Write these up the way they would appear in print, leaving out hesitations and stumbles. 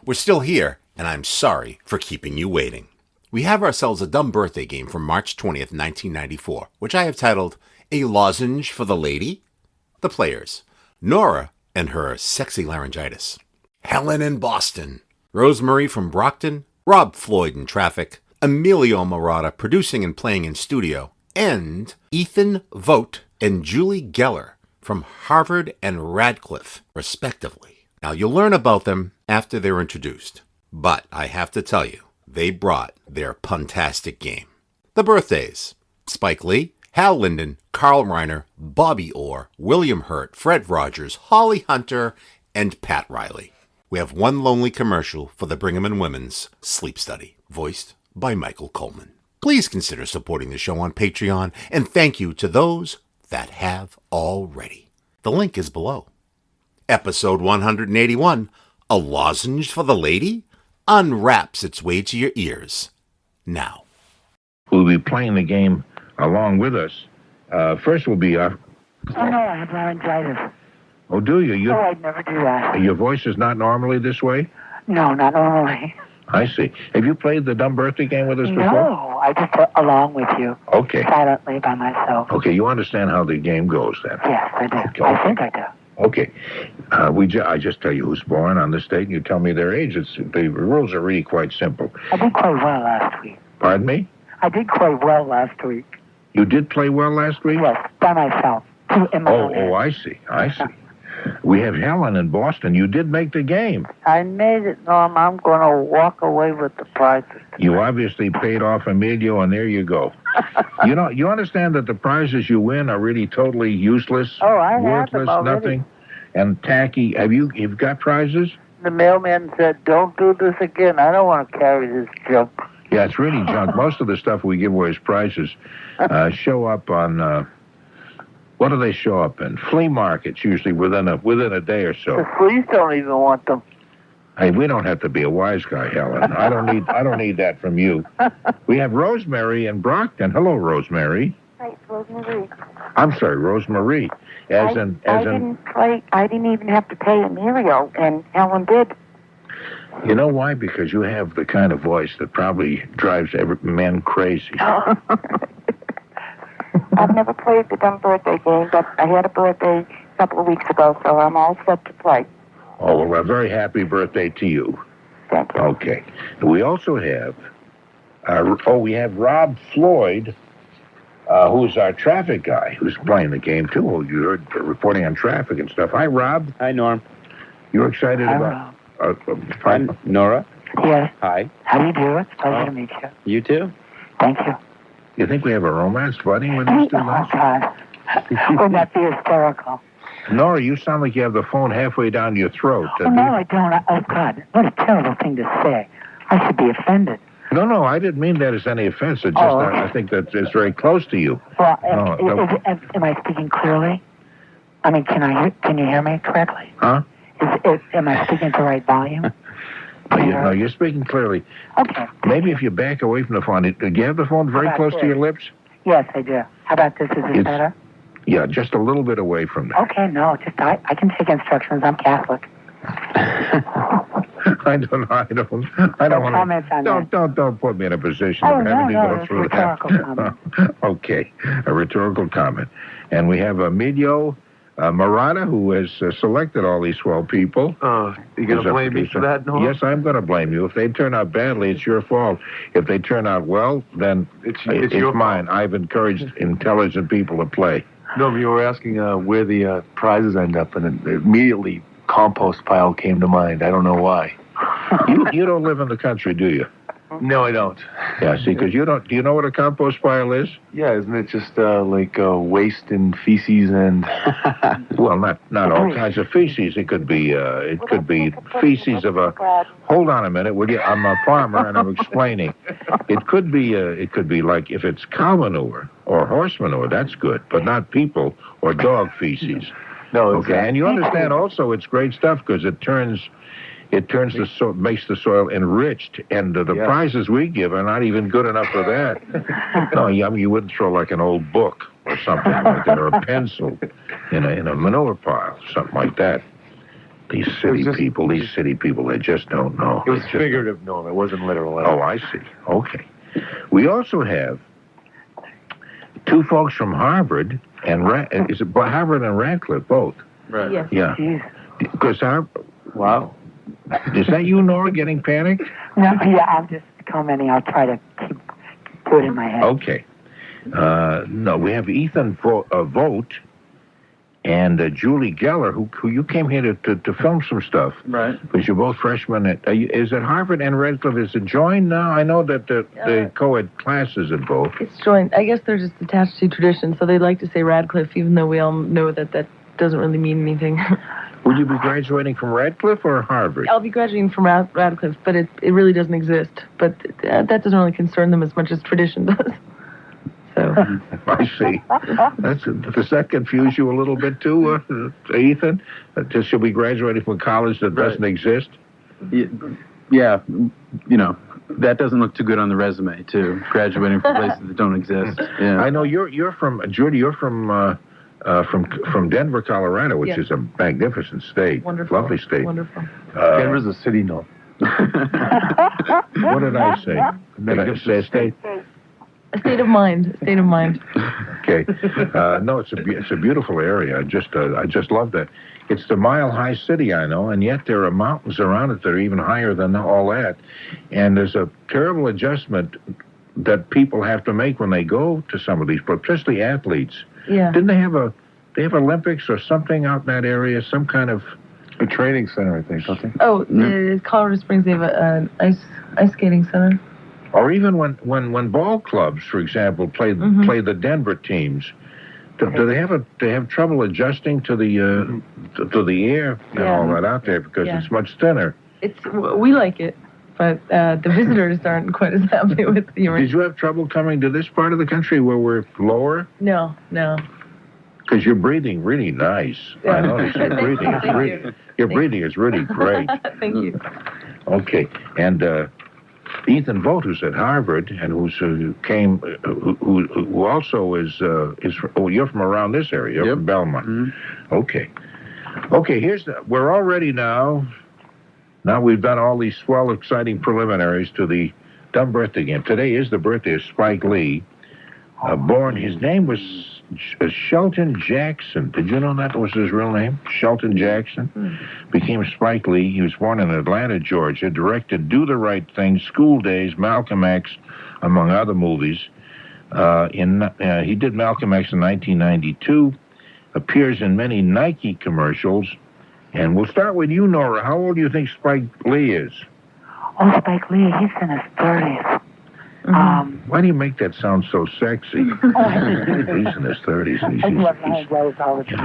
We're still here, and I'm sorry for keeping you waiting. We have ourselves a dumb birthday game from March 20th, 1994, which I have titled A Lozenge for the Lady. The players: Nora and her sexy laryngitis, Helen in Boston, Rosemarie from Brockton, Rob Floyd in Tarffic, Emilio Marotta producing and playing in studio, and Ethan Voght and Julie Gellar from Harvard and Radcliffe, respectively. Now, you'll learn about them after they're introduced, but I have to tell you, they brought their puntastic game. The birthdays: Spike Lee, Hal Linden, Carl Reiner, Bobby Orr, William Hurt, Fred Rogers, Holly Hunter, and Pat Riley. We have one lonely commercial for the Brigham and Women's Sleep Study, voiced by Michael Coleman. Please consider supporting the show on Patreon, and thank you to those that have already. The link is below. Episode 181, A Lozenge for the Lady, unwraps its way to your ears now. We'll be playing the game along with us. First will be... Oh, no, I have laryngitis. Oh, do you? Oh, I'd never do that. Your voice is not normally this way? No, not normally. I see. Have you played the dumb birthday game with us before? No, I just put along with you. Okay. Silently by myself. Okay, you understand how the game goes then? Yes, I do. Okay. I think I do. Okay. I just tell you who's born on this date, and you tell me their age. The rules are really quite simple. I did quite well last week. Pardon me? I did quite well last week. You did play well last week? Yes, by myself. I see. We have Helen in Boston. You did make the game. I made it, Norm. I'm going to walk away with the prizes. You obviously paid off Emilio, and there you go. You understand that the prizes you win are really totally useless, Oh, I have worthless, them already. nothing, and tacky. You've got prizes? The mailman said, don't do this again. I don't want to carry this junk. Yeah, it's really junk. Most of the stuff we give away as prizes show up on... what do they show up in? Flea markets, usually within a day or so. The fleas don't even want them. Hey, we don't have to be a wise guy, Helen. I don't need that from you. We have Rosemarie in Brockton. Hello, Rosemarie. Hi, it's Rosemarie. I'm sorry, Rosemarie. I didn't even have to pay Emilio, and Helen did. You know why? Because you have the kind of voice that probably drives men crazy. I've never played the dumb birthday game, but I had a birthday a couple of weeks ago, so I'm all set to play. Oh, well, a very happy birthday to you. Thank you. Okay. We also have, we have Rob Floyd, who's our traffic guy, who's playing the game, too. Oh, you heard reporting on traffic and stuff. Hi, Rob. Hi, Norm. You're excited Hi, about... I'm Nora. Yes. Hi. How do you do? It's a pleasure to meet you. You too? Thank you. You think we have a romance budding with these two Oh, guys? God. Wouldn't that be hysterical? Nora, you sound like you have the phone halfway down your throat. Oh, no, I don't. Oh, God. What a terrible thing to say. I should be offended. No, I didn't mean that as any offense. It's just I think that it's very close to you. Well, No. am I speaking clearly? I mean, can you hear me correctly? Huh? Am I speaking at the right volume? No, you're speaking clearly. Okay. Maybe if you back away from the phone. Do you have the phone very How about close to this? your lips? Yes, I do. How about this? Is this better? Yeah, just a little bit away from that. Okay, no, just I can take instructions. I'm Catholic. I don't comments on want to. Don't put me in a position of having to go through that. Rhetorical comment. Okay, a rhetorical comment. And we have Emilio Marotta, who has selected all these 12 people. You going to blame me for that, Nora? Yes, I'm going to blame you. If they turn out badly, it's your fault. If they turn out well, then it's your mine. I've encouraged intelligent people to play. No, you were asking where the prizes end up, and immediately compost pile came to mind. I don't know why. You don't live in the country, do you? No, I don't. Yeah, see, because you don't. Do you know what a compost pile is? Yeah, isn't it just like waste and feces and? Well, not all kinds of feces. It could be feces of a. Hold on a minute, will you? I'm a farmer and I'm explaining. It could be like if it's cow manure or horse manure, that's good, but not people or dog feces. No, okay. And you understand also it's great stuff because it makes the soil enriched, and the prizes we give are not even good enough for that. No, I mean, you wouldn't throw like an old book or something like that, or a pencil in a manure pile, something like that. These city people, they just don't know. It was figurative, no. It wasn't literal. Oh, I see. Okay. We also have two folks from Harvard and Harvard and Radcliffe both. Right. Yes. Yeah. Because Wow. is that you, Nora, getting panicked? No, yeah, I'm just commenting. I'll try to do it in my head. Okay. No, we have Ethan Voght and Julie Gellar, who you came here to film some stuff. Right. Because you're both freshmen. Is it Harvard and Radcliffe? Is it joined now? I know that the co-ed classes at both. It's joined. I guess they're just attached to tradition, so they like to say Radcliffe, even though we all know that doesn't really mean anything. Will you be graduating from Radcliffe or Harvard? I'll be graduating from Radcliffe, but it really doesn't exist. But that doesn't really concern them as much as tradition does. So. I see. Does that confuse you a little bit too, Ethan? Should we graduating from college that doesn't exist? Yeah, that doesn't look too good on the resume, too. Graduating from places that don't exist. Yeah. I know you're from Judy. You're from Denver, Colorado, which is a magnificent state. Wonderful. Lovely state. Wonderful. Denver's a city, no. What did I say? Did I say a state? A state of mind. State of mind. Okay. No, it's a beautiful area. I just love that. It's the mile-high city, I know, and yet there are mountains around it that are even higher than all that. And there's a terrible adjustment that people have to make when they go to some of these, especially athletes. Yeah. Didn't they have Olympics or something out in that area? Some kind of A training center, I think, don't they? Oh, Colorado Springs, they have an ice skating center. Or even when ball clubs, for example, play the Denver teams, do they have trouble adjusting to the air and all that out there because it's much thinner? We like it, but the visitors aren't quite as happy with the. Did you have trouble coming to this part of the country where we're lower? No. Because you're breathing really nice. Yeah. I noticed your breathing. Your breathing is really great. Thank you. Okay, and Ethan Voght, who's at Harvard and who also is you're from around this area, you're from Belmont. Mm-hmm. Okay. We're all ready now. Now we've done all these swell, exciting preliminaries to the dumb birthday game. Today is the birthday of Spike Lee. Born, his name was Shelton Jackson. Did you know that was his real name? Shelton Jackson. Became Spike Lee. He was born in Atlanta, Georgia. Directed Do the Right Thing, School Days, Malcolm X, among other movies. He did Malcolm X in 1992. Appears in many Nike commercials. And we'll start with you, Nora. How old do you think Spike Lee is? Oh, Spike Lee, he's in his 30s. Why do you make that sound so sexy? He's in his 30s.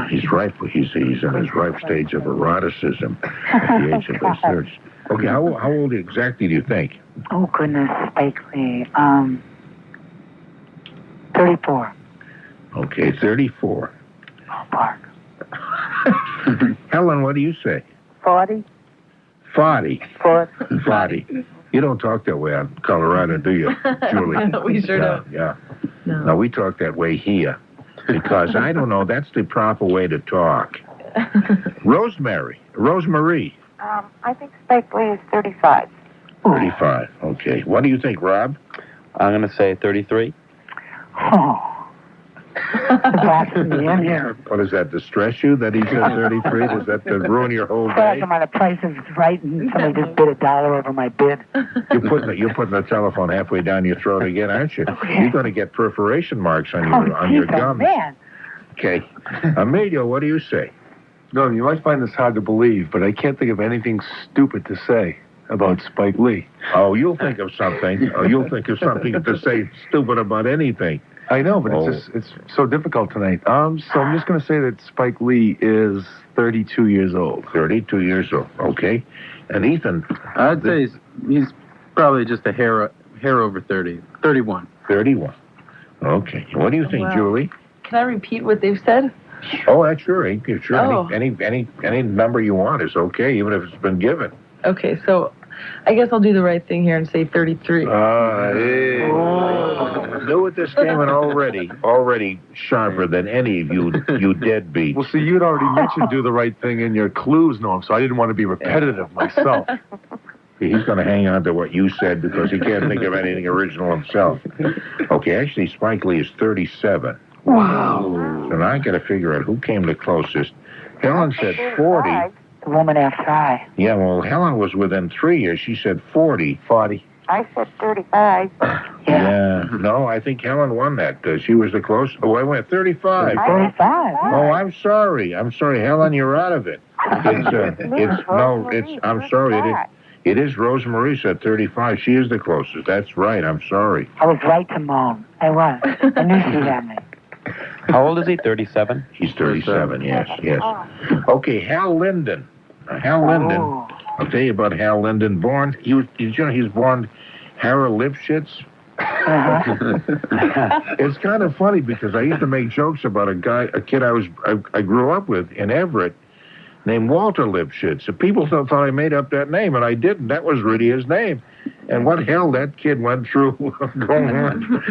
He's ripe. He's in his ripe stage of eroticism at the age of his 30s. Okay, how old exactly do you think? Oh, goodness, Spike Lee. 34. Okay, 34. Ballpark. Helen, what do you say? 40. 40. 40. You don't talk that way out in Colorado, do you, Julie? No, we sure don't. Yeah. No, we talk that way here. Because, I don't know, that's the proper way to talk. Rosemarie. I think Spike Lee is 35. 35, okay. What do you think, Rob? I'm going to say 33. Oh. What does that distress you that he said 33? Does that ruin your whole day? The price is right and somebody just bid $1 over my bid. You're putting the telephone halfway down your throat again, aren't you? You're going to get perforation marks on your gums. Man. Okay. Emilio, what do you say? No, you might find this hard to believe, but I can't think of anything stupid to say about Spike Lee. Oh, you'll think of something. You'll think of something to say stupid about anything. I know, but it's so difficult tonight. So I'm just going to say that Spike Lee is 32 years old. 32 years old, okay. And Ethan? I'd say he's probably just a hair over 30. 31. 31. Okay. What do you think, Julie? Can I repeat what they've said? Oh, that's sure. Sure. Oh. Any number you want is okay, even if it's been given. Okay, so I guess I'll do the right thing here and say 33. Hey. Knew it this game and already sharper than any of you deadbeats. Well, see, you'd already mentioned do the right thing in your clues, Norm, so I didn't want to be repetitive myself. He's going to hang on to what you said because he can't think of anything original himself. Okay, actually, Spike Lee is 37. Wow. So now I got to figure out who came the closest. Helen said 40. The woman after I. Yeah, well, Helen was within 3 years. She said 40. 40. I said 35. Yeah. No, I think Helen won that. She was the closest. Oh, I went 35. 35. Oh, I'm sorry. Helen, you're out of it. I'm sorry. It is Rosemarie said 35. She is the closest. That's right. I'm sorry. I was right to moan. I was. I knew she had me. How old is he? 37? He's 37, yes. Okay, Hal Linden. Oh. I'll tell you about Hal Linden. He was born Harold Lipschitz. It's kind of funny because I used to make jokes about a kid I grew up with in Everett named Walter Lipschitz. So people thought I made up that name, and I didn't. That was really his name. And what hell that kid went through going on.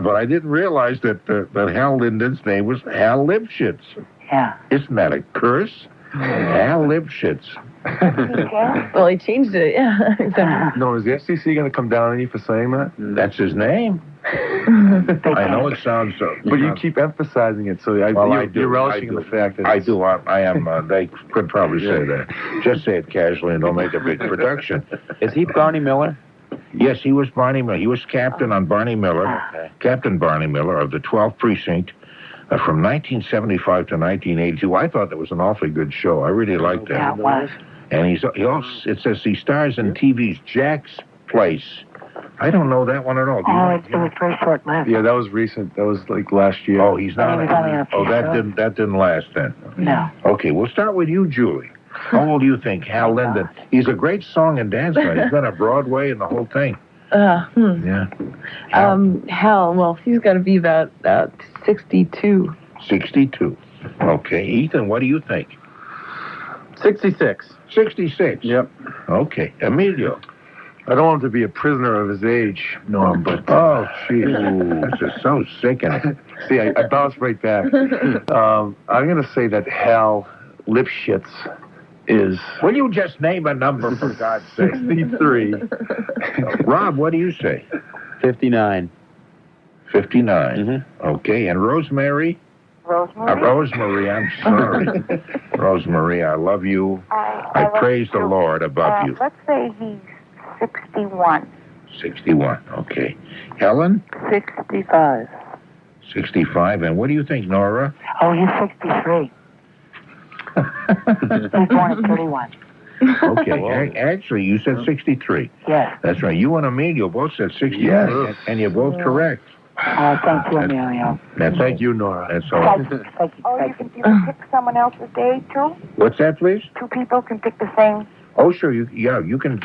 But I didn't realize that Hal Linden's name was Hal Lipschitz. Yeah. Isn't that a curse? Hal Lipschitz. Well, he changed it, yeah. No, is the FCC going to come down on you for saying that? That's his name. I know it sounds so. But you keep emphasizing it, so you're relishing in the fact that I do. I am. They could probably say that. Just say it casually and don't make a big production. Is he Barney Miller? Yes, he was Barney Miller. He was captain on Barney Miller, Captain Barney Miller of the 12th Precinct from 1975 to 1982. I thought that was an awfully good show. I really liked that. Yeah, it was. And it says he stars in TV's Jack's Place. I don't know that one at all. It was very short-lived. Yeah, that was recent. That was like last year. Oh, he's not. He was only on a few shows. That didn't last then. No. Okay, we'll start with you, Julie. How old do you think Hal Linden? He's a great song and dance guy. He's been on Broadway and the whole thing. Yeah. Hal, well, he's got to be about 62. 62. Okay, Ethan, what do you think? 66. 66. Yep. Okay, Emilio. I don't want him to be a prisoner of his age, Norm, but... Oh, jeez. This is so sickening. See, I bounced right back. I'm going to say that Hal Lipschitz is... Will you just name a number, for God's sake? 63. Rob, what do you say? 59. 59. Mm-hmm. Okay, and Rosemarie? Rosemarie, I'm sorry. Rosemarie, I love you. I praise the Lord above you. Let's say he's 61. 61, okay. Helen? 65. 65, and what do you think, Nora? Oh, he's 63. He was born in 31. Okay, actually, you said 63. Yes. That's right. You and Emilio both said 63, and you're both correct. Thank you, Emilio. Thank you, Nora. That's all. Thank you. You can pick someone else's day, too? What's that, please? Two people can pick the same. Oh, sure. You can.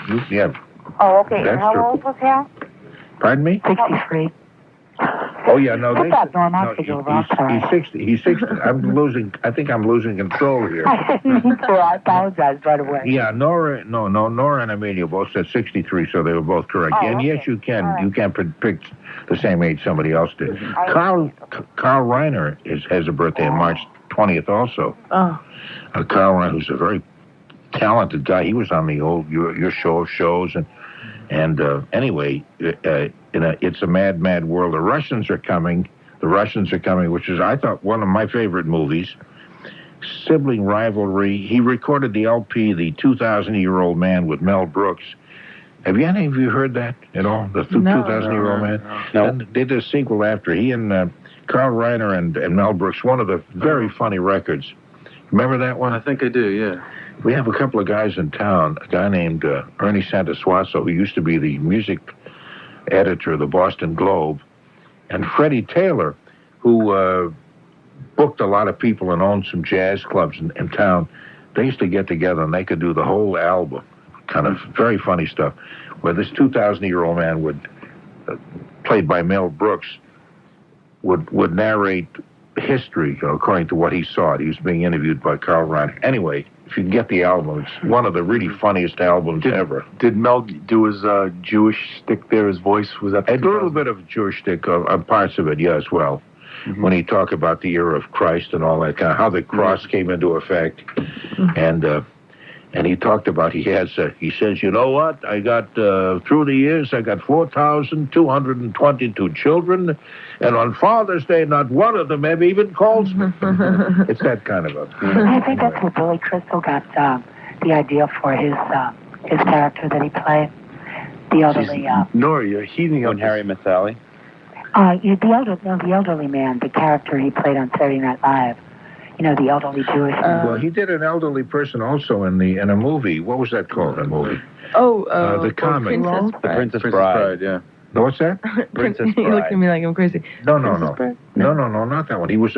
Oh, okay. That's And how true. old was Hal? Pardon me? 63. Oh, yeah, no. I thought Norm Oscar was sorry. He's 60. He's 60. I think I'm losing control here. I didn't mean to. I apologize right away. Yeah, Nora and Emilio both said 63, so they were both correct. Oh, and yes, okay. you can. All You can pick the same age somebody else did. Carl Reiner has a birthday on March 20th also. Oh. Carl Reiner, who's a very talented guy. He was on the old your show of shows and anyway, it's a mad, mad world. The Russians are coming, which is, I thought, one of my favorite movies. Sibling rivalry. He recorded the LP, The 2,000-Year-Old Man, with Mel Brooks. Have any of you heard that at all? The 2,000-Year-Old Man? No. And they did a sequel after. He and Carl Reiner and Mel Brooks, one of the very funny records. Remember that one? I think I do, yeah. We have a couple of guys in town, a guy named Ernie Santosuaso, who used to be the music editor of the Boston Globe, and Freddie Taylor, who booked a lot of people and owned some jazz clubs in town. They used to get together and they could do the whole album, kind of very funny stuff, where this 2,000-year-old man would, played by Mel Brooks, would narrate history according to what he saw. He was being interviewed by Carl Reiner. Anyway, if you can get the album, it's one of the really funniest albums ever. Did Mel do his Jewish stick there? His voice was that? A little bit of Jewish stick on parts of it, yeah, as well. Mm-hmm. When he talked about the era of Christ and all that kind of how the cross came into effect, and he talked about he says, you know what? I got through the years I got 4,222 children, and on Father's Day not one of them ever even calls me. It's that kind of a. I think that's where Billy Crystal got the idea for his character that he played, the elderly. Nora, you're heating up. Harry Met Sally. The elderly man, the character he played on Saturday Night Live. You know, the elderly Jewish man. Well, he did an elderly person also in a movie. What was that called? A movie? The comic. The Princess Bride. Yeah. No, what's that? Princess You look Bride. at me like I'm crazy. No, Bride? no, not that one. He was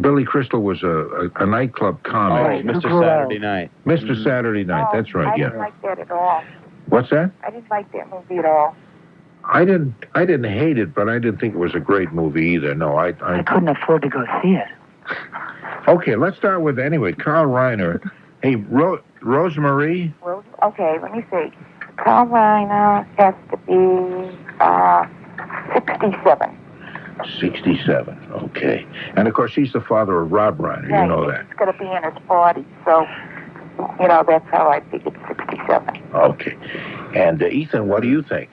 Billy Crystal was a nightclub Oh, comic. Mr. Saturday Night. Mr. Saturday Night. That's right. I Yeah. didn't like that at all. What's that? I didn't like that movie at all. I didn't hate it, but I didn't think it was a great movie either. No, I couldn't afford to go see it. Okay, let's start with Carl Reiner. Hey, Rosemarie. Okay, let me see. Carl Reiner has to be 67. 67. Okay, and of course he's the father of Rob Reiner. Right, You know that. He's going to be in his 40s, so that's how I figured 67. Okay, and Ethan, what do you think?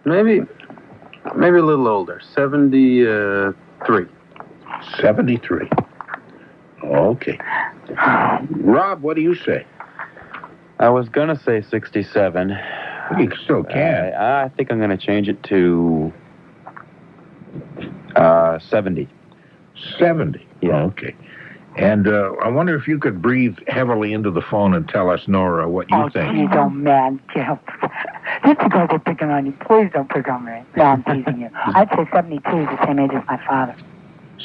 Maybe a little older. 73. 73. Okay. Rob, what do you say? I was gonna say 67. You still can. I think I'm gonna change it to 70. 70. Yeah. Okay. And I wonder if you could breathe heavily into the phone and tell us, Nora, what you think. Geez, oh, man. Just because they're picking on you, please don't pick on me. No, I'm teasing you. I'd say 72 is the same age as my father.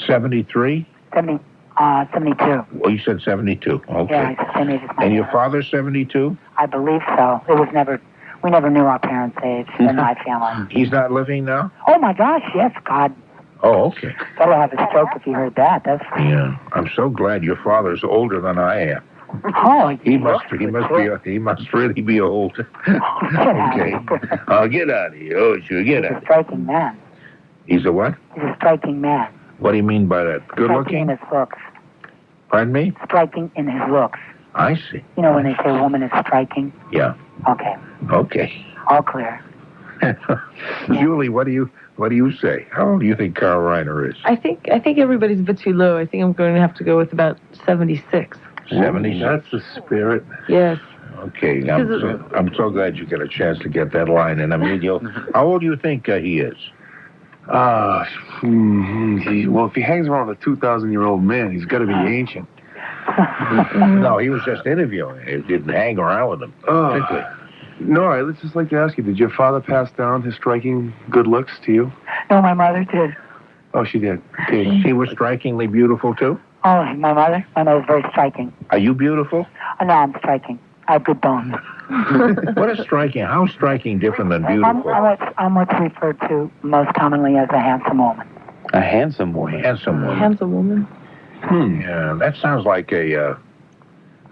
73? 72. Well, you said 72. Okay. Yeah, he's the same age as my And your father. father's 72? I believe so. We never knew our parents' age in my family. He's not living now? Oh, my gosh, yes, God. Oh, okay. Better have a stroke if you heard that. That's Yeah. I'm so glad your father's older than I am. Oh, He must really be old. Okay. Get out of here. Oh, sure, get He's a out. striking man. He's a what? He's a striking man. What do you mean by that? Good Striking looking? in his looks. Pardon me? Striking in his looks. I see. You know when they say a woman is striking? Yeah. Okay. Okay. All clear. Julie, what do you say? How old do you think Carl Reiner is? I think everybody's a bit too low. I think I'm going to have to go with about 76. 76. That's the spirit. Yes. Okay. I'm so glad you get a chance to get that line in. Emilio, how old do you think he is? Well, if he hangs around with a 2,000-year-old man, he's got to be ancient. No, he was just interviewing. He didn't hang around with him. Particularly. Nora, let's just like to ask you, did your father pass down his striking good looks to you? No, my mother did. Oh, she did. Okay. She was strikingly beautiful, too? Oh, my mother? My mother's very striking. Are you beautiful? Oh, no, I'm striking. I have good bones. What is striking? How is striking different than beautiful? I'm what's referred to most commonly as a handsome woman. A handsome woman. Handsome woman. Handsome woman. Yeah, that sounds like I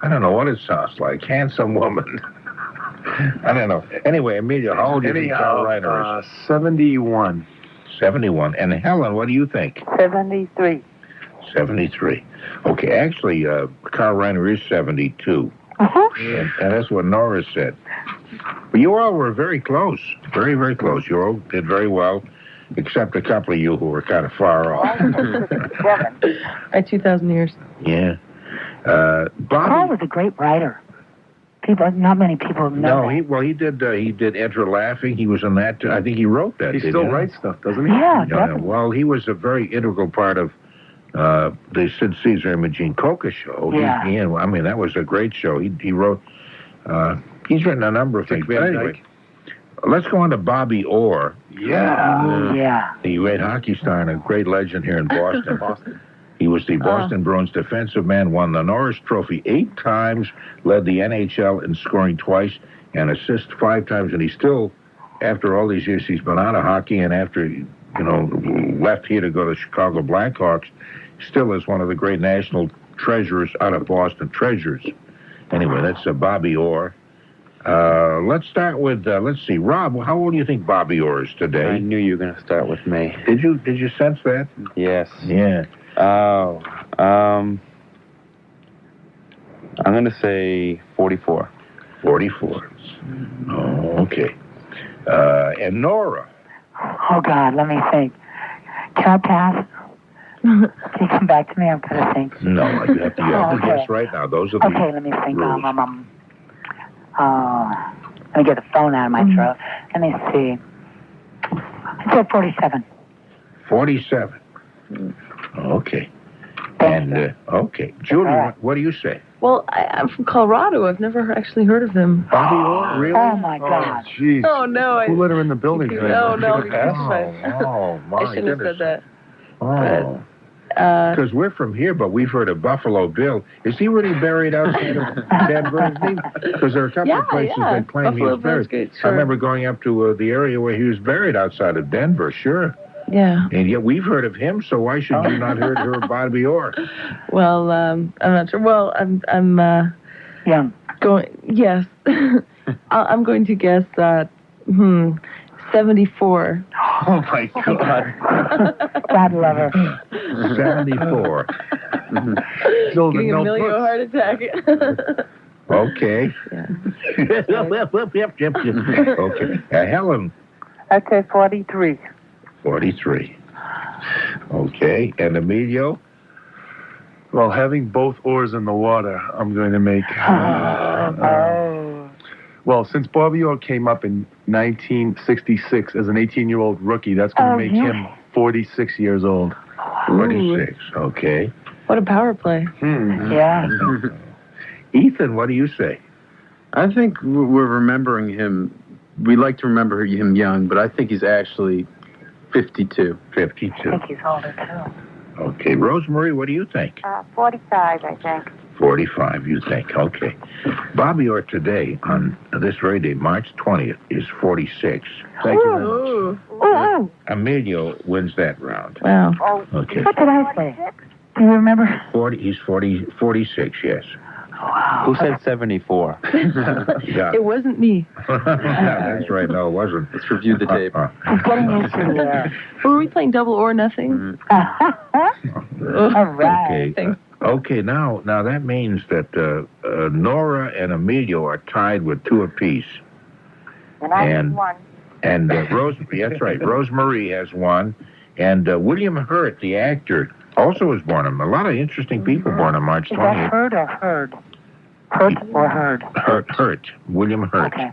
don't know what it sounds like. Handsome woman. I don't know. Anyway, Emilio, how old do you think Carl Reiner is? 71. 71. And Helen, what do you think? 73. 73. Okay, actually, Carl Reiner is 72. And that's what Nora said. But you all were very close. Very, very close. You all did very well, except a couple of you who were kind of far off. At 2,000 years. Yeah. Carl Bobby. was a great writer. Not many people know that. He did Enter Laughing. He was in that. I think he wrote that. He still writes stuff, doesn't he? Yeah, Yeah, definitely. well, he was a very integral part of the Sid Caesar and Imogene Coca show. Yeah. I mean, that was a great show. He wrote, he's written a number of things. But anyway, let's go on to Bobby Orr. Yeah. Yeah. The great hockey star and a great legend here in Boston. He was the Boston Bruins defensive man, won the Norris Trophy 8 times, led the NHL in scoring twice, and assist 5 times. And he still, after all these years, he's been out of hockey, and after, left here to go to Chicago Blackhawks, still is one of the great National treasures out of Boston, treasures. Anyway, that's Bobby Orr. Let's start with, let's see, Rob, how old do you think Bobby Orr is today? I knew you were going to start with me. Did you sense that? Yes. Yeah. Oh, I'm going to say 44. 44. Oh, okay. And Nora. Oh, God, let me think. Can I pass? Can you come back to me? I'm going to think. No, you have to Okay. guess right now. Those are the Okay, let me think. rules. Let me get the phone out of my throat. Let me see. I said 47. 47. Okay. And, okay. Julie, All right. what do you say? Well, I'm from Colorado. I've never actually heard of him. Bobby Orr, really? Oh, my God. Jeez. Oh, no. Who let her in the building today? No, no. Oh, my I shouldn't have goodness. said that. Oh. Because we're from here, but we've heard of Buffalo Bill. Is he really buried outside of Denver? Because there are a couple of places that claim Buffalo he was buried. Bill's good, I sure. remember going up to the area where he was buried outside of Denver, sure. Yeah. And yet we've heard of him, so why should you not heard of Bobby Orr? Well, I'm not sure. Well, I'm Young. going. Yes. I'm going to guess that. 74. Oh, my God. God love her. 74. Giving Emilio a heart attack. Okay. Yeah. Okay. Helen, I'd say 43. 43. Okay. And Emilio? Well, having both oars in the water, I'm going to make... Well, since Bobby Orr came up in 1966 as an 18-year-old rookie, that's going to make him 46 years old. 46. Okay. What a power play. Yeah. Ethan, what do you say? I think we're remembering him. We like to remember him young, but I think he's actually 52. 52. I think he's older, too. Okay. Rosemarie, what do you think? 45, I think. 45, you think. Okay. Bobby Orr today, on this very day, March 20th, is 46. Thank you very much. Ooh. Oh, Emilio wins that round. Wow. Okay. what did I say? Do you remember? 40, he's 46, yes. Wow. Who said 74? Yeah. It wasn't me. Yeah, that's right. No, it wasn't. Let's review the tape. He's getting used to the Were we playing double or nothing? All right. Okay. Thanks. Okay, now that means that Nora and Emilio are tied with 2 apiece. And I And- have one. And Rosemarie, that's right, Rosemarie has 1. And William Hurt, the actor, also was born on, a lot of interesting people born on March Is that 20th. heard or heard? Hurt or heard? Hurt, William Hurt. Okay.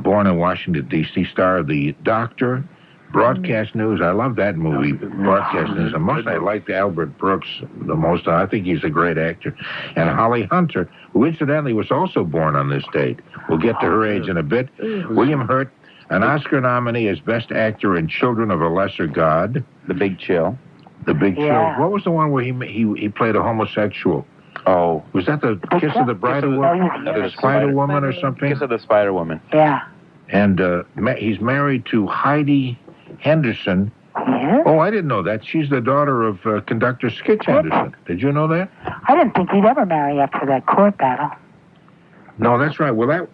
Born in Washington, D.C., star of The Doctor, Broadcast News. I love that movie, Broadcast News. And most I liked Albert Brooks the most. I think he's a great actor. And Holly Hunter, who incidentally was also born on this date. We'll get to her age in a bit. William Hurt, an Oscar nominee as Best Actor in Children of a Lesser God. The Big Chill. The Big Yeah. Chill. What was the one where he played a homosexual? Oh. Was that the Kiss of the Bridal Woman? The Spider Woman or something? Kiss of the Spider Woman. Yeah. And he's married to Heidi Henderson. Yes? Oh, I didn't know that. She's the daughter of conductor Skitch Henderson. Did you know that? I didn't think he'd ever marry after that court battle. No, that's right. Well,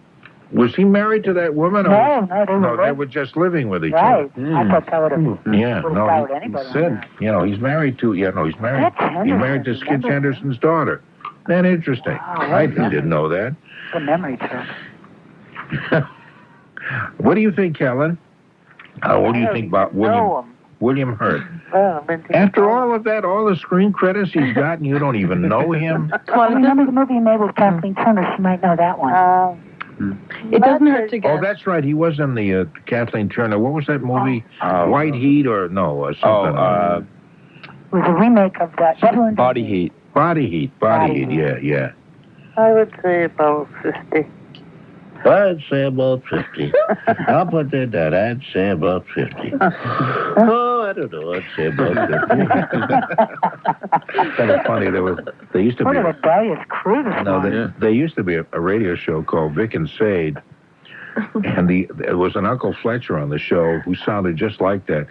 was he married to that woman? No, they were No, they right. were just living with each Right. other. I thought that would have Yeah, would have no, followed anybody. he said, he's married to, he's married. Skitch He's married to Henderson, Skitch remember? Henderson's daughter. That interesting. Wow, I that's didn't know that. Good memory, too. What do you think, Helen? How old do you think about William Hurt? After all of that, all the screen credits he's gotten, you don't even know him? Well, remember the movie he made with Kathleen Turner? She might know that one. It doesn't hurt to guess. Oh, that's right. He was in the Kathleen Turner. What was that movie? White Heat or no? Something. It was a remake of that. Body Heat. Body Heat. Yeah. I would say about 50. I'd say about 50. I'll put that down. I'd say about 50. Oh, I don't know. I'd say about 50. Kind of funny. There used to What be. a rebellious crew this No, morning. there used to be a radio show called Vic and Sade, and there was an Uncle Fletcher on the show who sounded just like that.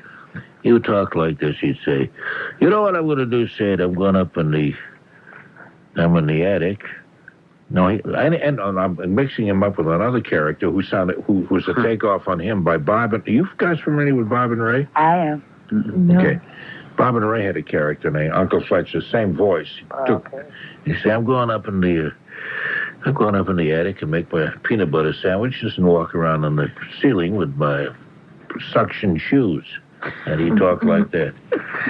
He would talk like this. He'd say, "You know what I'm going to do, Sade? I'm going up in the I'm in the attic. No, and I'm mixing him up with another character who was a takeoff on him by Bob. Are you guys familiar with Bob and Ray? I am. No. Okay. Bob and Ray had a character named Uncle Fletcher, same voice. He said, I'm going up in the attic and make my peanut butter sandwiches and walk around on the ceiling with my suction shoes. And he talked like that.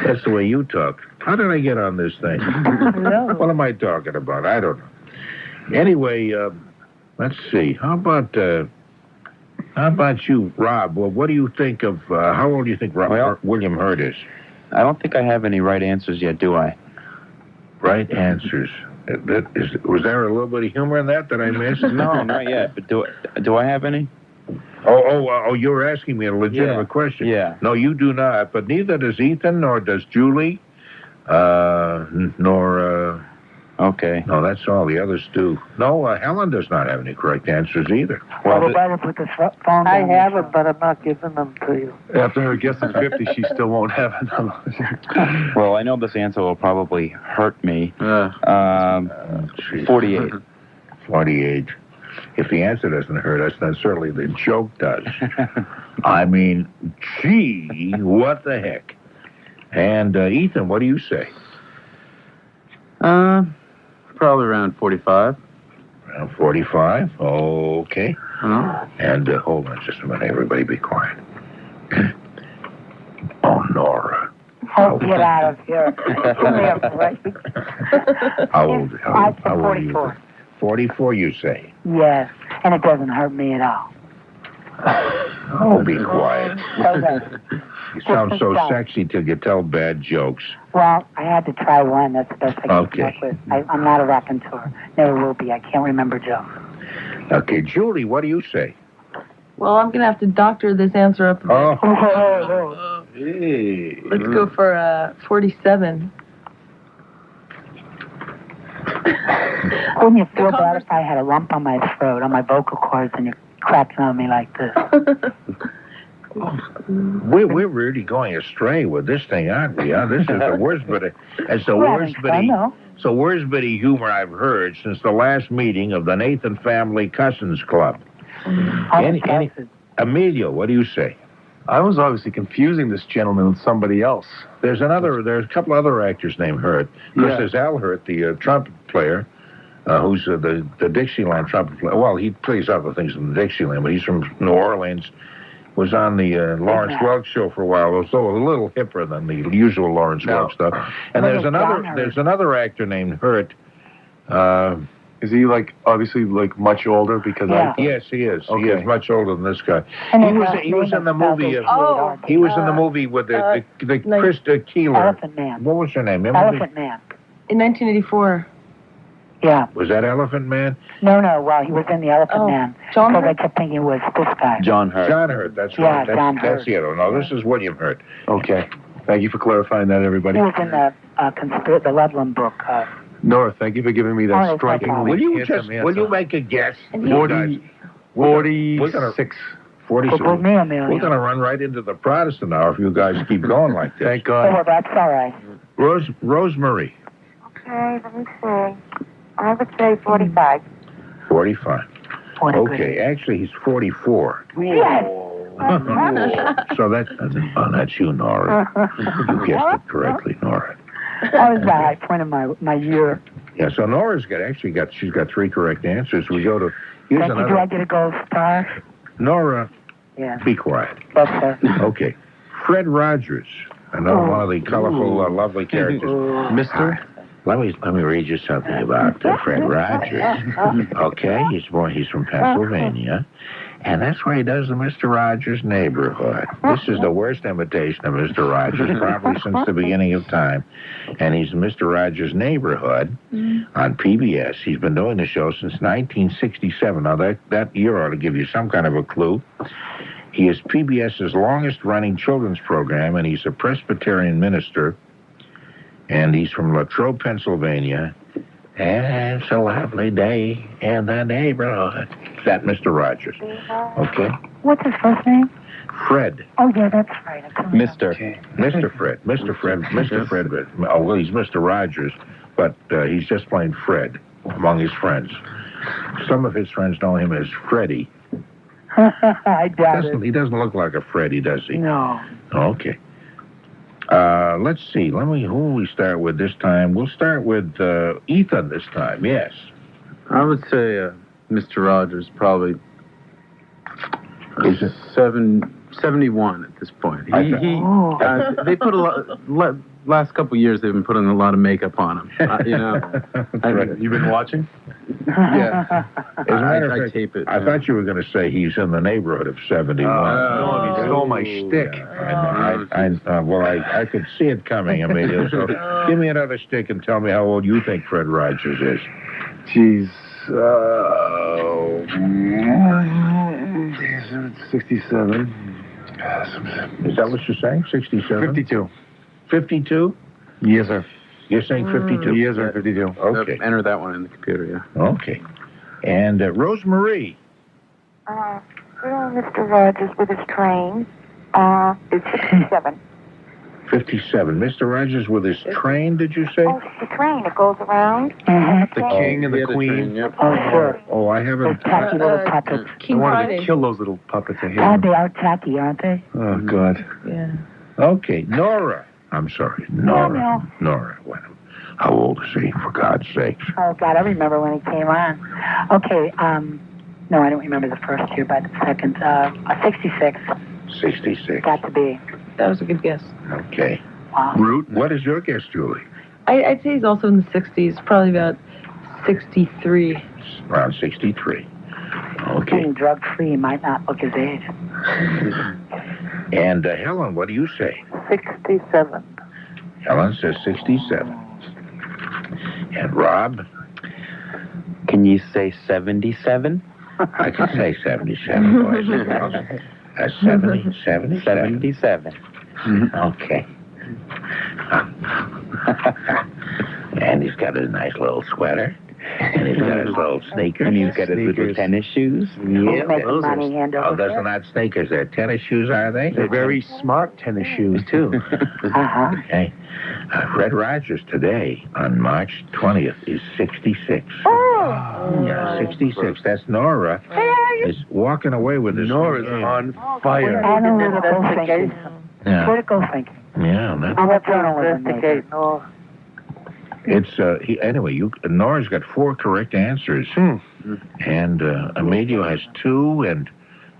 That's the way you talk. How did I get on this thing? No. What am I talking about? I don't know. Anyway, let's see. How about you, Rob? Well, what do you think of, how old do you think William Hurt is? I don't think I have any right answers yet, do I? Right answers. Was there a little bit of humor in that I missed? No, not yet. But do I have any? Oh, you're asking me a legitimate question. Yeah. No, you do not. But neither does Ethan, nor does Julie, nor... Okay. No, that's all. The others do. No, Helen does not have any correct answers either. Well, we better put the phone down. I have it, but I'm not giving them to you. After her guessing 50, she still won't have it. Well, I know this answer will probably hurt me. 48. 48. If the answer doesn't hurt us, then certainly the joke does. I mean, gee, what the heck? And Ethan, what do you say? Probably around 45. Around 45? Okay. And hold on just a minute. Everybody be quiet. Oh, Nora. Oh, get out of here. Give me a break. How old I said are you? 44. 44, you say? Yes, and it doesn't hurt me at all. Oh, be quiet. Okay. You sound so sexy till you tell bad jokes. Well, I had to try one. That's the best I can come up with. I'm not a raconteur. Never will be. I can't remember jokes. Okay, Julie, what do you say? Well, I'm going to have to doctor this answer up a bit. Oh. Hey. Let's go for 47. Wouldn't you feel bad if I had a lump on my throat, on my vocal cords, and you're cracking on me like this? We're really going astray with this thing, aren't we? Huh? This is the worst bit worst bit of humor I've heard since the last meeting of the Nathan Family Cousins Club. Emilio, what do you say? I was obviously confusing this gentleman with somebody else. There's a couple other actors named Hurt. There's Al Hurt, the trumpet player, who's the Dixieland trumpet player. Well, he plays other things in the Dixieland, but he's from New Orleans. Was on the Lawrence Welk show for a while, although a little hipper than the usual Lawrence Welk stuff. And there's another actor named Hurt. Is he obviously much older? Because yes, he is. Okay. He is much older than this guy. And He was in the movie. He was in the movie with the Krista Keeler. Elephant Man. What was her name? Elephant Man. In 1984. Yeah. Was that Elephant Man? No. Well, he was in the Elephant Man. John Because I Hurt? kept thinking it was this guy. John Hurt. John Hurt. That's right. John Hurt. That's the other. No, this is William Hurt. Okay. Thank you for clarifying that, everybody. He was in the Ludlam book. Nora, thank you for giving me that Oh, strikingly Will you handsome answer. will you make a guess? 46. 46. It was me, Emilio. We're going to run right into the Protestant hour if you guys keep going like this. Thank Oh, well, God. that's all right. Rosemarie. Okay, let me see. I would say 45. 45. What a Okay, actually he's 44. Yes. So that's you, Nora. You guessed it correctly, Nora. That was the high point of my year. Yeah, so Nora's she's got 3 correct answers. We go to, here's Thank you. another. Do I get a gold star? Nora, Yeah. be quiet. Yes, sir. Okay. Fred Rogers, another one of the colorful, lovely characters. Mister? Let me read you something about Fred Rogers. Okay, he's from Pennsylvania, and that's where he does the Mr. Rogers Neighborhood. This is the worst imitation of Mr. Rogers probably since the beginning of time, and he's Mr. Rogers Neighborhood on PBS. He's been doing the show since 1967. Now that year ought to give you some kind of a clue. He is PBS's longest-running children's program, and he's a Presbyterian minister. And he's from Latrobe, Pennsylvania. And it's a lovely day in the neighborhood. That Mr. Rogers. Okay? What's his first name? Fred. Oh, yeah, that's right. Mr. Mr. Fred. Oh, well, he's Mr. Rogers. but he's just plain Fred among his friends. Some of his friends know him as Freddie. I doubt it. He doesn't look like a Freddie, does he? No. Okay. Let's see. Who will we start with this time? We'll start with Ethan this time. Yes. I would say Mr. Rogers probably Is it 71 at this point. They put a lot. Last couple of years, they've been putting a lot of makeup on him. You know. You've been watching? Yeah. As a matter of I fact, tape it. I thought you were going to say he's in the neighborhood of 71. No, he stole my shtick. I could see it coming, Emilio. So give me another stick and tell me how old you think Fred Rogers is. Jeez. 67. Is that what you're saying? 67? 52. 52? Yes, sir. You're saying 52? Yes, sir. 52. Okay. Enter that one in the computer, yeah. Okay. And Rosemarie. Mr. Rogers with his train is 67. 57. Mr. Rogers with his train, did you say? Oh, the train. It goes around. The king and the queen. Train, yep. Oh, sure. Oh, I haven't. Tacky little puppets. I King wanted Friday. to kill those little puppets of his. God, they are tacky, aren't they? Oh, God. Yeah. Okay, Nora. I'm sorry, Nora. Nora. Well, how old is he, for God's sakes? Oh, God, I remember when he came on. Okay, no, I don't remember the first year, but the second, 66. 66. Got to be. That was a good guess. Okay. Wow. Root, what is your guess, Julie? I'd say he's also in the 60s, probably about 63. Around 63. Okay. Being drug-free might not look his age. And Helen, what do you say? 67. Helen says 67. And Rob? Can you say 77? I can say 77, boys. 70, 77. 77. Okay. And he's got a nice little sweater. And he's got his little sneakers. And he's got his little tennis shoes. He's making money hand Oh, over those fist. are not sneakers. They're tennis shoes, are they? They're very smart tennis shoes, too. Uh-huh. Okay. Fred Rogers today, on March 20th, is 66. Oh! Yeah, 66. That's Nora. Is walking away with this. Nora's on fire. Analytical thinking. Yeah. Critical thinking. Yeah. That, I'm a journalism major. it's, anyway, Nora's got 4 correct answers. And Emilio has 2, and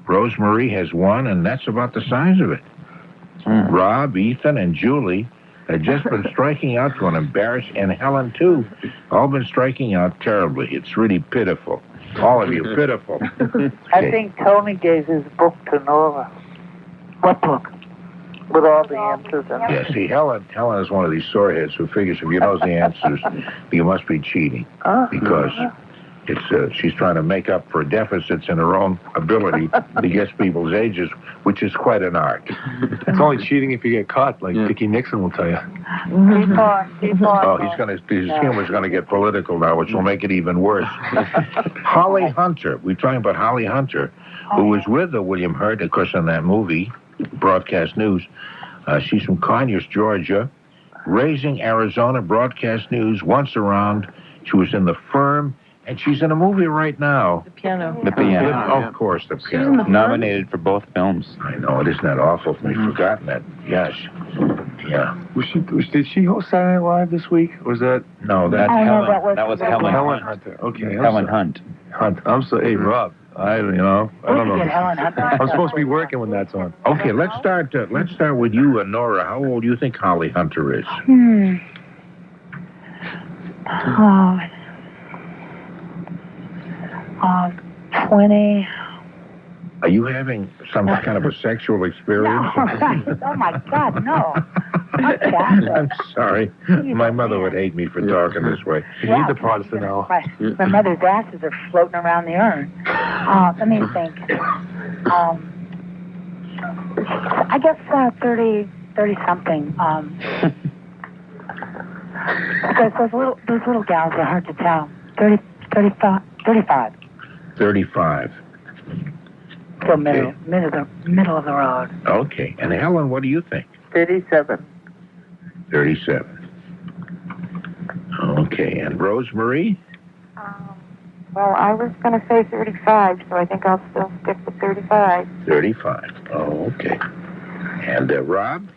Rosemarie has 1, and that's about the size of it. Rob, Ethan, and Julie have just been striking out to an embarrassing, and Helen, too, all been striking out terribly. It's really pitiful. All of you, pitiful. I think Tony gave his book to Nora. What book? With all the answers in it. Yeah, see, Helen is one of these soreheads who figures if you know the answers, you must be cheating. Because it's she's trying to make up for deficits in her own ability to guess people's ages, which is quite an art. It's only cheating if you get caught, like Dickie Nixon will tell you. Oh, his humor's gonna get political now, which will make it even worse. Holly Hunter, we're talking about Holly Hunter, who was with William Hurt, of course, in that movie, Broadcast News. She's from Conyers, Georgia. Raising, Arizona, Broadcast News, once around. She was in The Firm, and she's in a movie right now. The piano. The piano. Oh, of course, The She was Piano. in The Firm? Nominated for both films. I know, it isn't that awful for me. Forgotten that. Yes. Yeah. Did she host Saturday Night Live this week? Or was that No, That's that. no, Helen. that was Helen. Helen Hunter? Okay. Helen Hunt. Hunt. I'm so. Hey, Rob. I don't know. Helen Hunter. I'm supposed to be working when that's on. Okay, let's start with you, Nora. How old do you think Holly Hunter is? Oh, 20. Are you having some kind of a sexual experience? Oh, my God, no. I'm Catholic. I'm sorry. My mother would hate me for talking this way. You need the Protestant now. My mother's ashes are floating around the urn. Let me think. I guess 30-something. Because those little gals are hard to tell. 35. 35. So middle of the road. Okay. And Helen, what do you think? 37. 37. Okay, and Rosemarie? Well, I was going to say 35, so I think I'll still stick with 35. 35. Oh, okay. And Rob?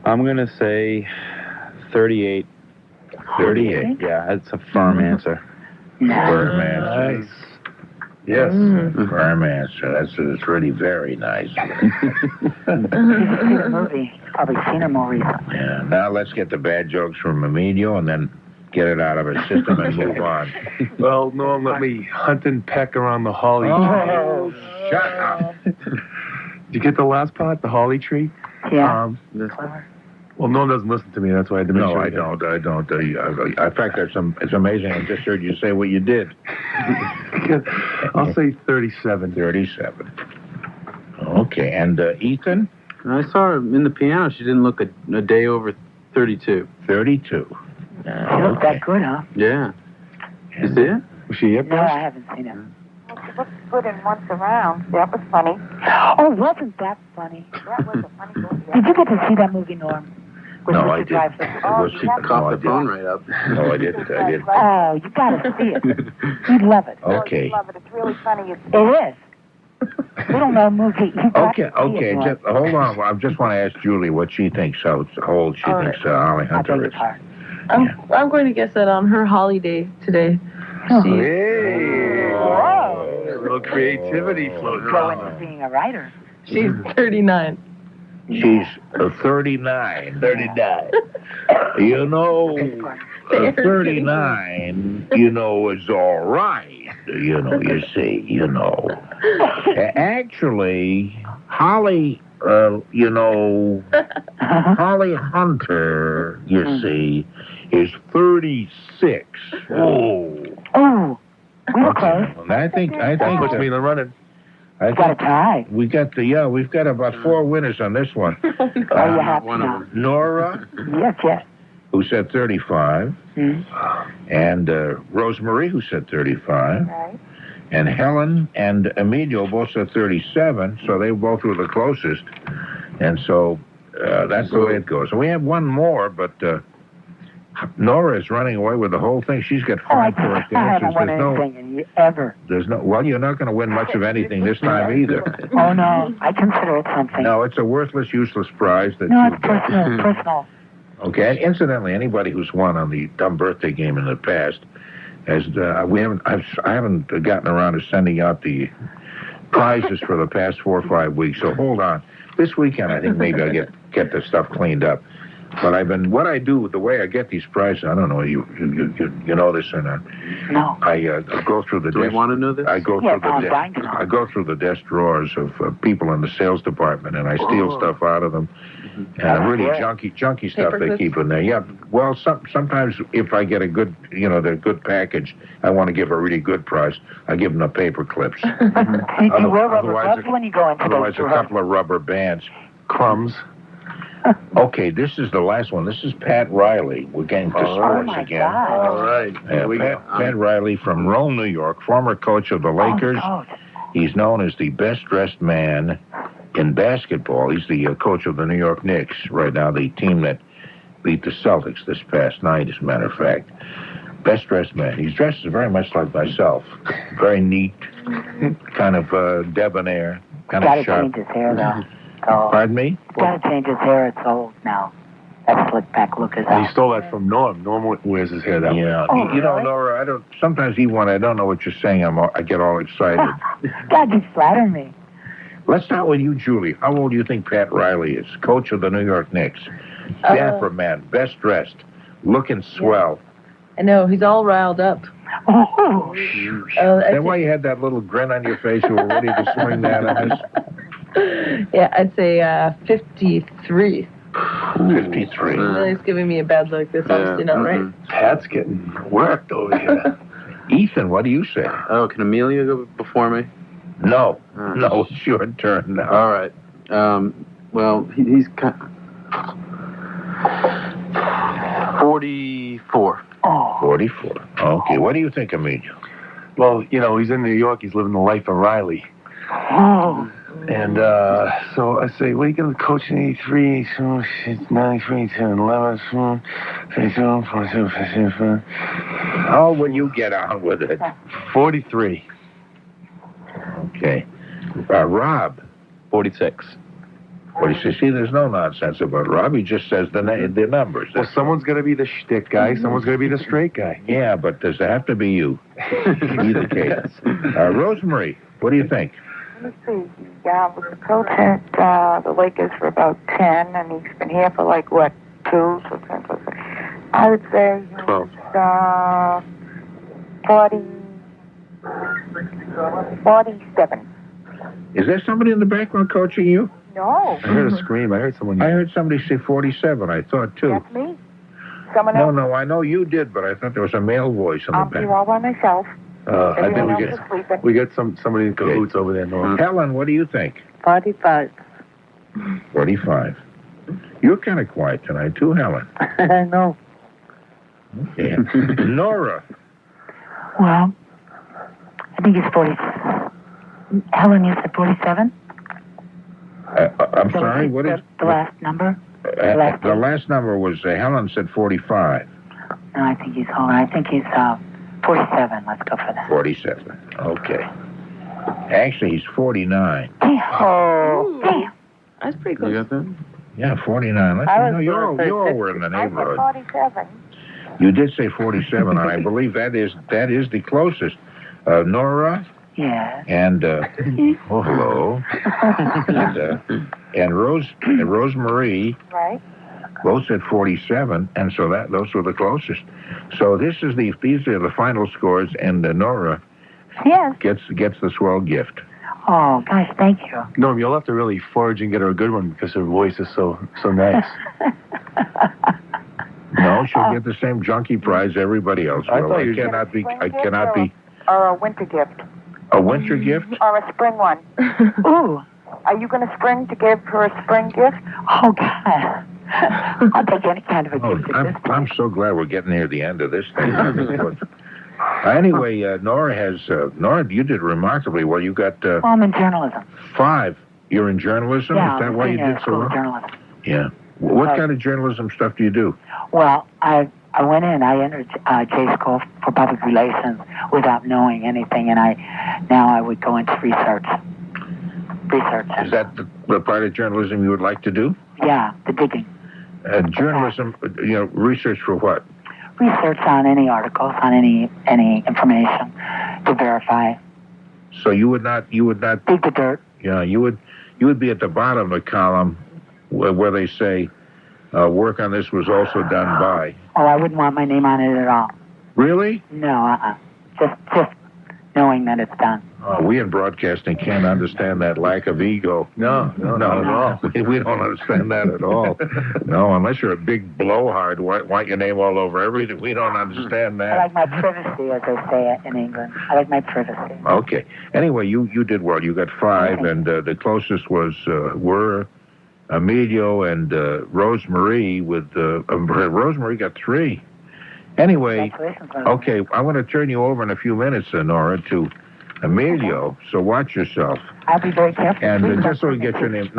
I'm going to say 38. 38. Yeah, that's a firm answer. Firm answer. Nice. Yes. Firm answer. That's really very nice. You've seen the movie. You've probably seen her more recently. Yeah. Now let's get the bad jokes from Emilio and then get it out of his system and move on. Well, Norm, let me hunt and peck around the holly Oh, shut up. tree. Did you get the last part, the holly tree? Yeah. Clever. Well, Norm doesn't listen to me. That's why I had to make No, sure. I don't. In fact, it's amazing. I just heard you say what you did. I'll say 37. 37. Okay, and Ethan? I saw her in the piano. She didn't look a day over 32. 32. She looked that good, huh? Yeah. You see it? Was she No, I haven't seen it. Well, she looked good in Once Around. That was funny. Oh, wasn't that funny? That was a funny movie. Did you get to see that movie, Norm? With No, Mr. I didn't. Dreyfuss? She coughed the phone right up. No, I didn't. Oh, you gotta see it. You'd love it. Okay. I love it. It's really funny. It is. We don't know a movie. You got to see Okay. it, Norm. Just hold on. I just want to ask Julie what she thinks. How old she thinks Holly I Hunter beg is. your pardon. I'm going to guess that on her holiday today. Hey. Whoa. A little creativity floating Go around. into being a writer. She's 39. She's 39. 39. You know, 39, is all right. You see. Actually, Holly, Holly Hunter, you see, is 36. Oh. Oh, we were close. And I think That puts me in the running. I Got a think tie. we've got about 4 winners on this one. Oh, you have one to. of them. Nora, Yes. who said 35, Hmm. and Rosemarie, who said 35, Right. and Helen and Emilio both said 37, so they both were the closest. And so that's the way it goes. So we have one more, but Nora is running away with the whole thing. She's got Oh, I 5 correct haven't answers. won anything ever. Well, you're not going to win much of anything this time either. Oh, no. I consider it something. No, it's a worthless, useless prize that No, you it's get. personal. Okay, and incidentally, anybody who's won on the dumb birthday game in the past has I haven't gotten around to sending out the prizes for the past 4 or 5 weeks. So hold on. This weekend, I think maybe I'll get the stuff cleaned up. But what I do, the way I get these prizes, I don't know, you know this or not. No. I go through the Do we desk. want to know this? I go Yeah, through I'm the dying desk. to know. I go through the desk drawers of people in the sales department, and I steal stuff out of them. Really junky stuff Paper they clips? keep in there. Yeah. Well, sometimes if I get a good, the good package, I want to give a really good price. I give them the paper clips. Do you wear rubber Otherwise, gloves when you go into Otherwise, those a couple of rubber bands. Crumbs. Okay, this is the last one. This is Pat Riley. We're getting to Oh, sports my again. God. All right. Here we go. Pat Riley from Rome, New York, former coach of the Lakers. Oh, He's known as the best-dressed man in basketball. He's the coach of the New York Knicks right now, the team that beat the Celtics this past night, as a matter of fact. Best-dressed man. He's dressed very much like myself. Very neat, kind of debonair, kind Gotta of sharp. change his hair, though. Oh. Pardon me? Gotta change his hair. It's old now. That slick back look is And he out. stole that from Norm. Norm wears his hair that way. Yeah. Oh, You know, really? Nora, sometimes even when I don't know what you're saying, I get all excited. God, you flatter me. Let's start with you, Julie. How old do you think Pat Riley is? Coach of the New York Knicks. Dapper man, best dressed, looking swell. I know, he's all riled up. Oh, That's why you had that little grin on your face. You were ready to swing that on us. Yeah, I'd say 53. 53. He's giving me a bad look. That's obviously not right. Pat's getting worked over here. Ethan, what do you say? Oh, can Amelia go before me? No. No, it's your turn now. All right. Well, he's 44. 44. Okay, what do you think, Emilio? Well, he's in New York. He's living the life of Riley. oh. And And so I say, what are you going to coach in 83? So it's 93, 10, 11, 52, 42, 55. How will you get on with it? 43. Okay. Rob. 46. Well, you see, there's no nonsense about Rob. He just says the numbers. Well, someone's going to be the shtick guy. Someone's going to be the straight guy. Yeah, but does it have to be you? Either case. Rosemary, what do you think? Let me see. Yeah, was the coach at the Lakers for about 10, and he's been here for like, what, 2? So 10 plus 6. I would say he 12. was 47. Is there somebody in the background coaching you? No. I heard a scream. I heard someone. I heard somebody say 47. I thought, too. That's me. Someone else? No, I know you did, but I thought there was a male voice in the I'm back. here all by myself. I think Everyone else is sleeping. we get somebody in cahoots over there, Nora. Helen, what do you think? 45. 45. You're kind of quiet tonight, too, Helen. I know. Okay. Nora. Well, I think it's 40. Helen, you said 47? I'm sorry, what is... The last number? the last number was, Helen said 45. No, I think he's older. I think he's 47. Let's go for that. 47. Okay. Actually, he's 49. Oh, damn. That's pretty close. You got that? Yeah, 49. You all were in the I said neighborhood. 47. You did say 47, and I believe that is the closest. Nora Yes. and hello, and Rosemarie Right. both said 47, and so those were the closest. So these are the final scores, and Nora Yes. gets the swell gift. Oh, gosh, thank you. Norm, you'll have to really forage and get her a good one because her voice is so nice. No, she'll get the same junkie prize everybody else will. I cannot be Or a winter gift. a winter gift. Or a spring one. Ooh. Are you going to spring to give her a spring gift? Oh, God. I'll take any kind of a gift at this point. I'm so glad we're getting near the end of this thing. Anyway, Nora, you did remarkably well. You got Well, I'm in journalism. 5. You're in journalism? Yeah, Is that why you did so school well? of journalism. Yeah. What kind of journalism stuff do you do? Well, I went in. I entered J School for Public Relations without knowing anything, and now I would go into research. Is that the part of journalism you would like to do? Yeah, the digging. Journalism, research for what? Research on any articles, on any information to verify. So you would not dig the dirt. Yeah, you would be at the bottom of the column where they say work on this was also done by. Oh, I wouldn't want my name on it at all. Really? No, just knowing that it's done. We in broadcasting can't understand that lack of ego. No, not at all. We don't understand that at all. No, unless you're a big blowhard, want your name all over everything. We don't understand that. I like my privacy, as they say it in England. I like my privacy. Okay. Anyway, you did well. You got 5, and the closest were Emilio and Rosemarie. With Rosemarie got 3. Anyway, okay, I'm going to turn you over in a few minutes, Nora, to Emilio. So watch yourself. I'll be very careful. And just so we get your name. It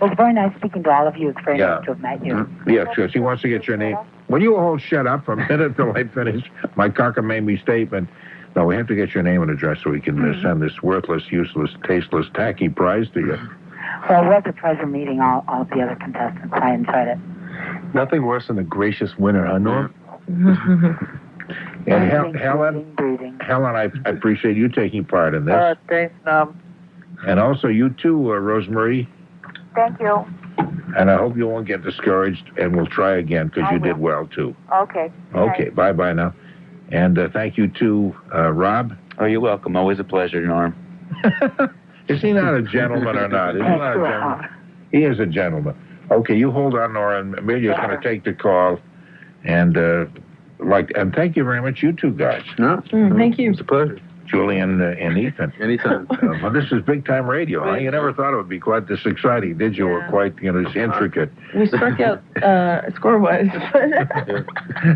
was very nice speaking to all of you. It's very nice to have met you. Yeah, sure. He wants to get your name. Will you all shut up for a minute till I finish my cockamamie statement? No, we have to get your name and address so we can send this worthless, useless, tasteless, tacky prize to you. Well, it was a pleasure meeting all of the other contestants. I enjoyed it. Nothing worse than a gracious winner, huh, Norm? And Helen, I appreciate you taking part in this. Thanks, Norm. And also you too, Rosemarie. Thank you. And I hope you won't get discouraged, and we'll try again because you did well too. Okay. Okay, bye now. And thank you too, Rob. Oh, you're welcome. Always a pleasure, Norm. Is he not a gentleman or not? Is he not a gentleman? He is a gentleman. Okay, you hold on, Nora, and Emilio's going to take the call. And and thank you very much, you two guys. No, thank you. It's a pleasure. Julian and Ethan. Anytime. Well, this is big time radio. Huh? You never thought it would be quite this exciting, did you? Or quite, this intricate. We struck out score-wise.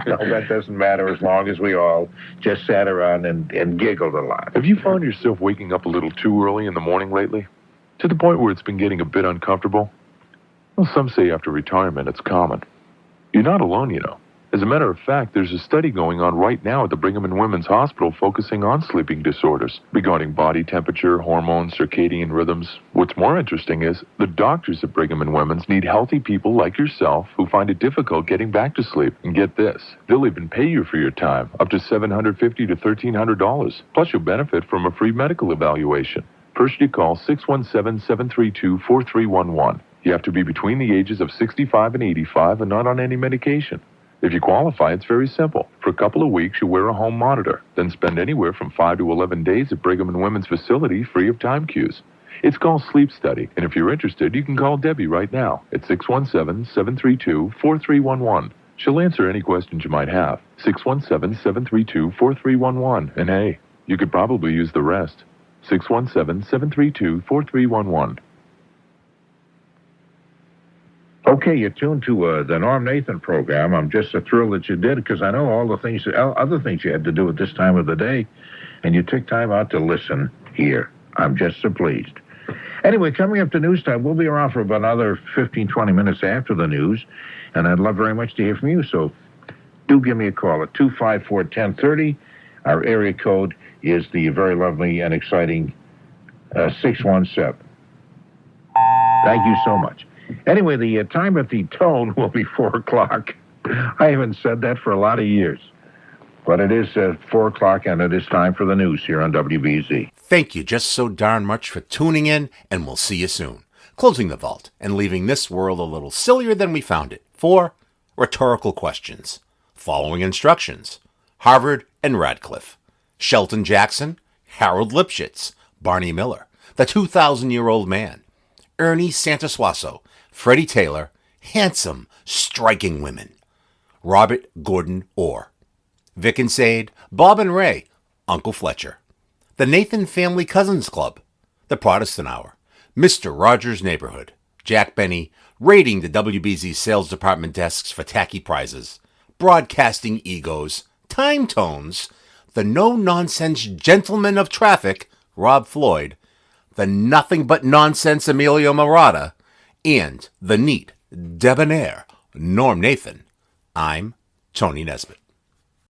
No, that doesn't matter as long as we all just sat around and giggled a lot. Have you found yourself waking up a little too early in the morning lately? to the point where it's been getting a bit uncomfortable? Well, some say after retirement it's common. You're not alone, you know. As a matter of fact, there's a study going on right now at the Brigham and Women's Hospital focusing on sleeping disorders regarding body temperature, hormones, circadian rhythms. What's more interesting is the doctors at Brigham and Women's need healthy people like yourself who find it difficult getting back to sleep. And get this, they'll even pay you for your time, up to $750 to $1,300. Plus you'll benefit from a free medical evaluation. First you call 617-732-4311. You have to be between the ages of 65 and 85 and not on any medication. If you qualify, it's very simple. For a couple of weeks, you wear a home monitor, then spend anywhere from 5 to 11 days at Brigham and Women's facility free of time cues. It's called Sleep Study, and if you're interested, you can call Debbie right now at 617-732-4311. She'll answer any questions you might have. 617-732-4311. And hey, you could probably use the rest. 617-732-4311. Okay, you're tuned to the Norm Nathan program. I'm just thrilled that you did, because I know all the things, other things you had to do at this time of the day, and you took time out to listen here. I'm just so pleased. Anyway, coming up to news time, we'll be around for about another 15, 20 minutes after the news, and I'd love very much to hear from you, so do give me a call at 254-1030. Our area code is the very lovely and exciting 617. Thank you so much. Anyway, the time at the tone will be 4 o'clock. I haven't said that for a lot of years. But it is 4 o'clock, and it is time for the news here on WBZ. Thank you just so darn much for tuning in, and we'll see you soon. Closing the vault and leaving this world a little sillier than we found it. 4 rhetorical questions. Following instructions. Harvard and Radcliffe. Shelton Jackson. Harold Lipschitz. Barney Miller. The 2,000-year-old man. Ernie Santasuaso. Freddie Taylor. Handsome, striking women. Robert Gordon Orr. Vic and Sade. Bob and Ray. Uncle Fletcher. The Nathan Family Cousins Club. The Protestant Hour. Mr. Rogers' Neighborhood. Jack Benny. Raiding the WBZ sales department desks for tacky prizes. Broadcasting egos. Time tones. The no-nonsense gentleman of traffic. Rob Floyd. The nothing-but-nonsense Emilio Marotta, and the neat, debonair Norm Nathan. I'm Tony Nesbitt.